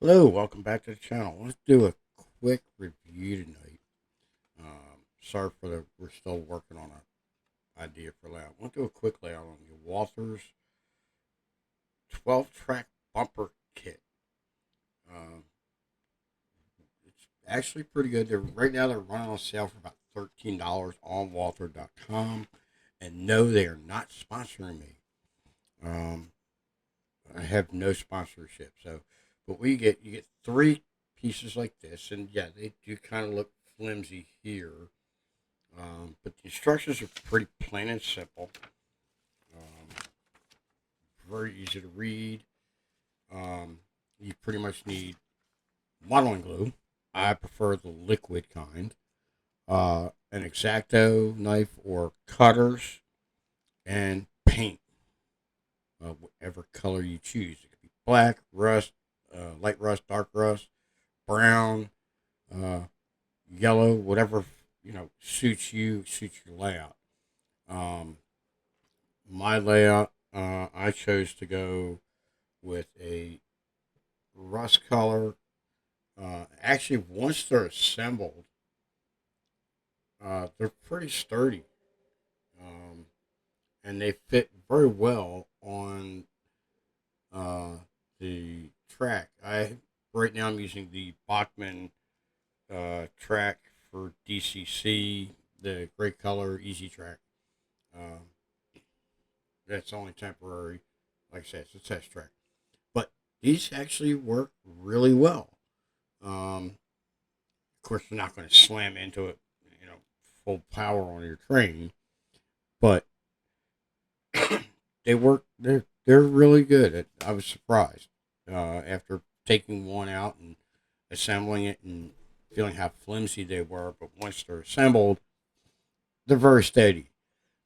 Hello, welcome back to the channel. Let's do a quick review tonight. Sorry for we're still working on an idea for layout. We'll do a quick layout on the Walthers 12-track bumper kit. Uh, it's actually pretty good. Right now they're running on sale for about $13 on Walther.com. And no, they are not sponsoring me. Um, I have no sponsorship. But you get three pieces like this, and yeah, they do kind of look flimsy here. But the instructions are pretty plain and simple. Um, Very easy to read. You pretty much need modeling glue. I prefer the liquid kind. An X-Acto knife or cutters, and paint, whatever color you choose. It could be black, rust, light rust, dark rust, brown, uh, yellow, whatever suits you, suits your layout. Um, my layout, I chose to go with a rust color. Actually, once they're assembled, they're pretty sturdy, um, and they fit very well on uh, the track. I right now I'm using the Bachmann track for DCC, the gray color Easy Track. Um, that's only temporary. Like I said, it's a test track. But these actually work really well. Of course, you're not going to slam into it, you know, full power on your train, but they work. They're really good. I was surprised after taking one out and assembling it and feeling how flimsy they were. But once they're assembled, they're very steady.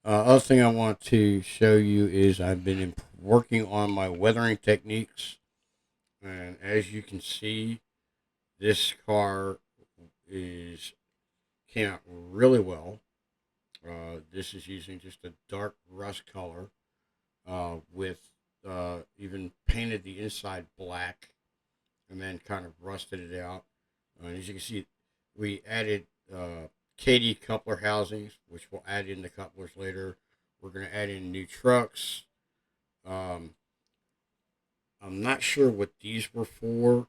Other thing I want to show you is I've been working on my weathering techniques, and as you can see, this car is came out really well. This is using just a dark rust color with even painted the inside black and then kind of rusted it out. And as you can see, we added KD coupler housings, which we'll add in the couplers later. We're going to add in new trucks. Um, I'm not sure what these were for.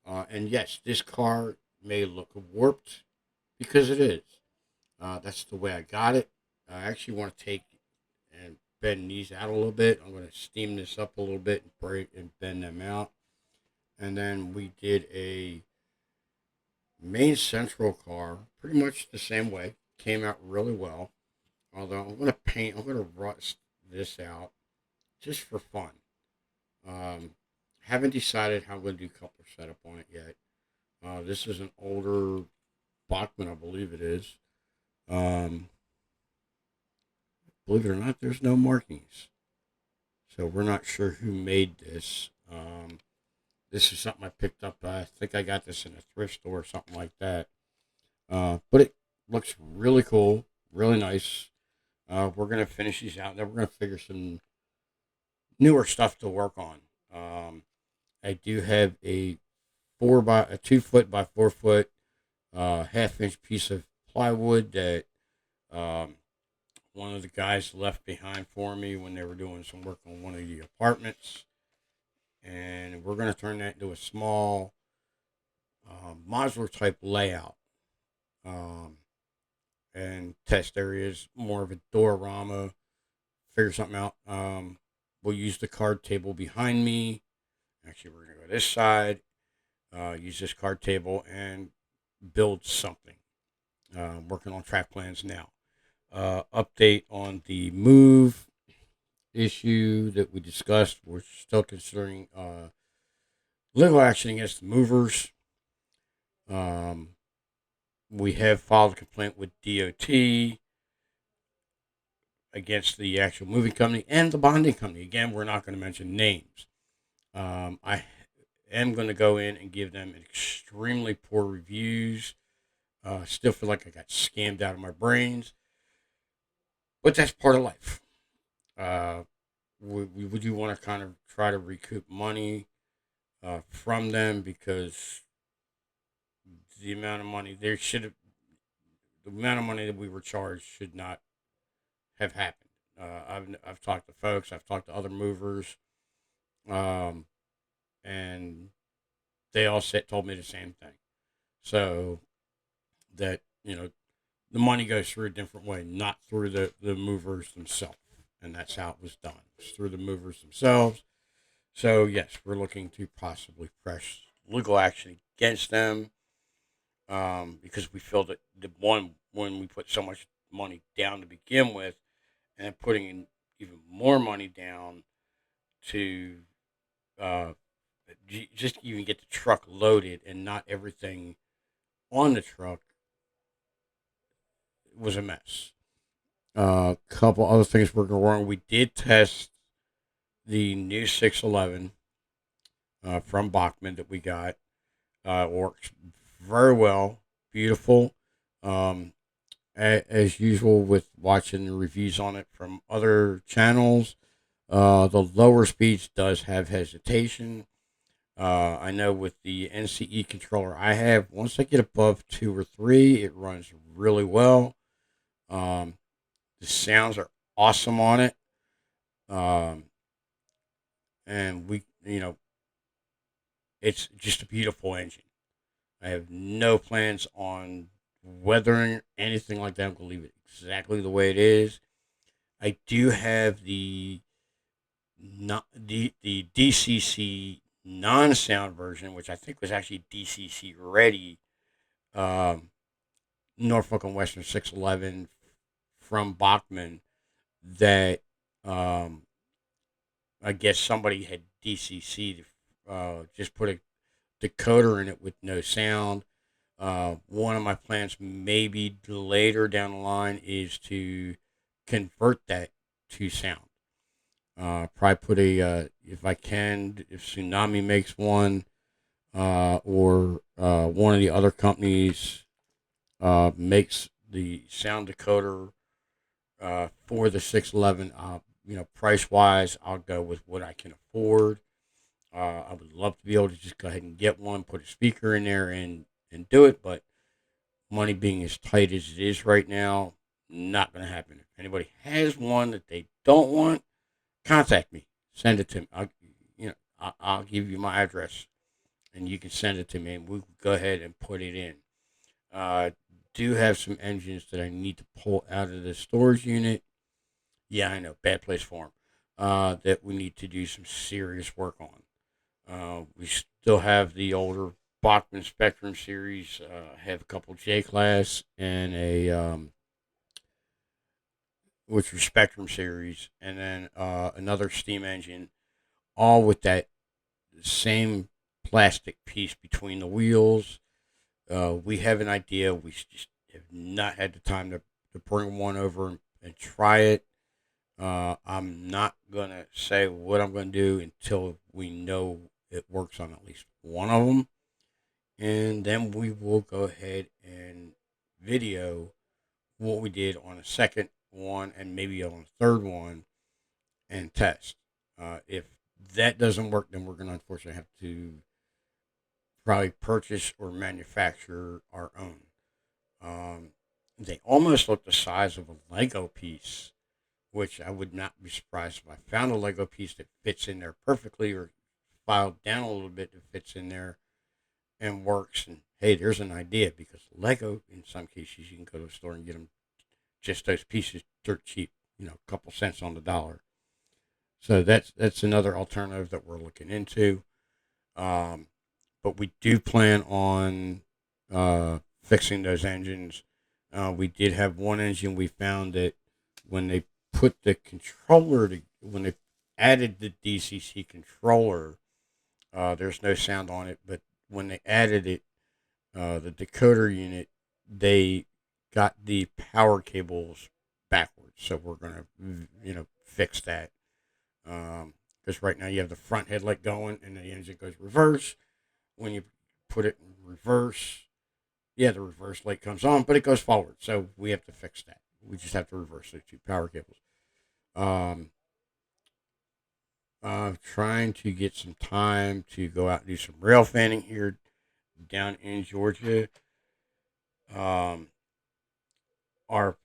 And yes, this car may look warped because it is. That's the way I got it. I actually want to take and bend these out a little bit. I'm going to steam this up a little bit and break and bend them out. And then we did a main central car, pretty much the same way. Came out really well. Although I'm going to rust this out just for fun. Um, haven't decided how I'm going to do coupler setup on it yet. This is an older Bachmann, I believe it is. Um, Believe it or not, there's no markings. So we're not sure who made this. This is something I picked up. I think I got this in a thrift store or something like that. But it looks really cool, really nice. We're gonna finish these out. Then we're gonna figure some newer stuff to work on. I do have a 2 foot by 4 foot half-inch piece of plywood that um, one of the guys left behind for me when they were doing some work on one of the apartments, and we're going to turn that into a small modular type layout um, and test areas, more of a diorama, figure something out. We'll use the card table behind me. Actually, we're going to go this side, use this card table, and build something. Working on track plans now. Update on the move issue that we discussed. We're still considering legal action against the movers. Um, we have filed a complaint with DOT against the actual moving company and the bonding company. Again, we're not going to mention names. I am going to go in and give them extremely poor reviews. Still feel like I got scammed out of my brains, but that's part of life. We do want to kind of try to recoup money. from them, because the amount of money there should have the amount of money that we were charged should not have happened. I've talked to folks, I've talked to other movers, um, and they all told me the same thing. So that, the money goes through a different way, not through the movers themselves, and that's how it was done. It's through the movers themselves. So yes, we're looking to possibly press legal action against them, because we feel that the one when we put so much money down to begin with, and then putting in even more money down to uh, just even get the truck loaded, and not everything on the truck was a mess. A couple other things were going wrong. We did test the new 611 from Bachman that we got. Works very well, beautiful. Um, as usual with watching the reviews on it from other channels, the lower speeds does have hesitation. I know with the NCE controller I have, once I get above 2 or 3, it runs really well. Um, the sounds are awesome on it. Um, and it's just a beautiful engine. I have no plans on weathering anything like that. I'm going to leave it exactly the way it is. I do have the DCC non-sound version, which I think was actually DCC ready. Um, Norfolk and Western 611 from Bachman, that um, I guess somebody had DCC'd, just put a decoder in it with no sound. One of my plans, maybe later down the line, is to convert that to sound. Probably put if I can, if Tsunami makes one, or one of the other companies makes the sound decoder for the 611. Price wise, I'll go with what I can afford. I would love to be able to just go ahead and get one, put a speaker in there, and do it, but money being as tight as it is right now, not going to happen. If anybody has one that they don't want, contact me. Send it to me. I'll give you my address, and you can send it to me, and we'll go ahead and put it in. Uh, do have some engines that I need to pull out of the storage unit. Yeah, I know, bad place for them. That we need to do some serious work on. We still have the older Bachman Spectrum series. Have a couple J class and which was Spectrum series, and then another steam engine, all with that same plastic piece between the wheels. We have an idea. We just have not had the time to bring one over and try it. I'm not going to say what I'm going to do until we know it works on at least one of them. And then we will go ahead and video what we did on a second one and maybe on a third one and test. If that doesn't work, then we're going to unfortunately have to probably purchase or manufacture our own. Um, they almost look the size of a Lego piece, which I would not be surprised if I found a Lego piece that fits in there perfectly, or filed down a little bit that fits in there and works. And hey, there's an idea, because Lego, in some cases, you can go to a store and get them just those pieces dirt cheap, a couple cents on the dollar. So that's another alternative that we're looking into. Um, but we do plan on fixing those engines. We did have one engine we found that when they put the controller when they added the DCC controller, there's no sound on it, but when they added it, the decoder unit, they got the power cables backwards. So we're gonna, fix that. Because right now you have the front headlight going and the engine goes reverse. When you put it in reverse, yeah, the reverse light comes on, but it goes forward. So we have to fix that. We just have to reverse those two power cables. Um, trying to get some time to go out and do some rail fanning here down in Georgia. Um, our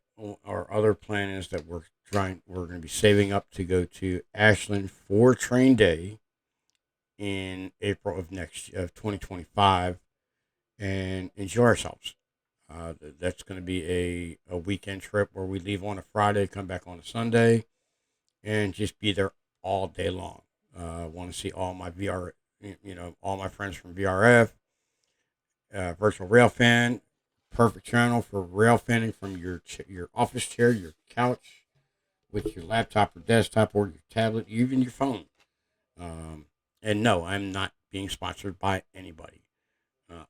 our other plan is that we're going to be saving up to go to Ashland for train day in April of 2025 and enjoy ourselves. That's going to be a weekend trip where we leave on a Friday, come back on a Sunday, and just be there all day long. Want to see all my all my friends from VRF, Virtual Rail Fan, perfect channel for rail fanning from your office chair, your couch, with your laptop or desktop or your tablet, even your phone. Um, and no, I'm not being sponsored by anybody.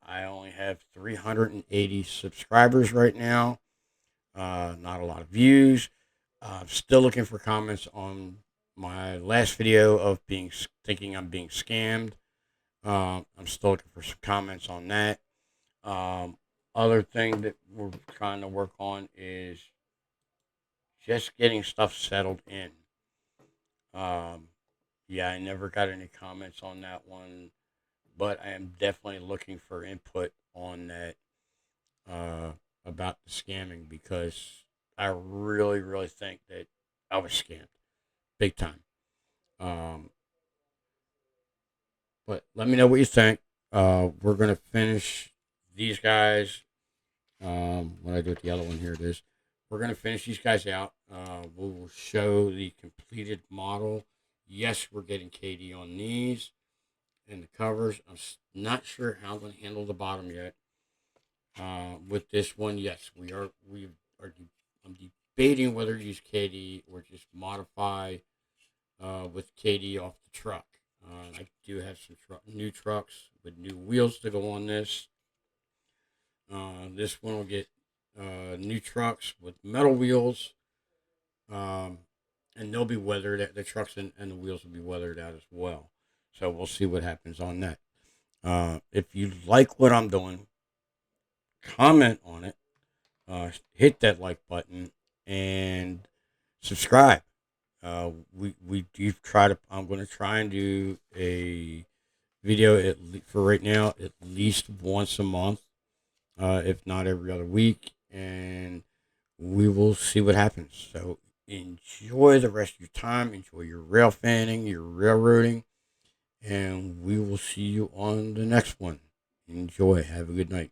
I only have 380 subscribers right now. Not a lot of views. Still looking for comments on my last video of thinking I'm being scammed. I'm still looking for some comments on that. Other thing that we're trying to work on is just getting stuff settled in. Um, yeah, I never got any comments on that one, but I am definitely looking for input on that uh, about the scamming because I really, really think that I was scammed big time. Um, but let me know what you think. We're gonna finish these guys. When I do it, the other one here it is. We're gonna finish these guys out. We'll show the completed model. Yes, we're getting KD on these and the covers. I'm not sure how I'm gonna handle the bottom yet. With this one, yes, we are. I'm debating whether to use KD or just modify with KD off the truck. I do have some new trucks with new wheels to go on this. This one will get new trucks with metal wheels, um, and they'll be weathered. The trucks and the wheels will be weathered out as well. So we'll see what happens on that. If you like what I'm doing, comment on it. Hit that like button and subscribe. We do try to. I'm going to try and do a video for right now at least once a month, if not every other week, and we will see what happens. So enjoy the rest of your time. Enjoy your rail fanning, your railroading, and we will see you on the next one. Enjoy. Have a good night.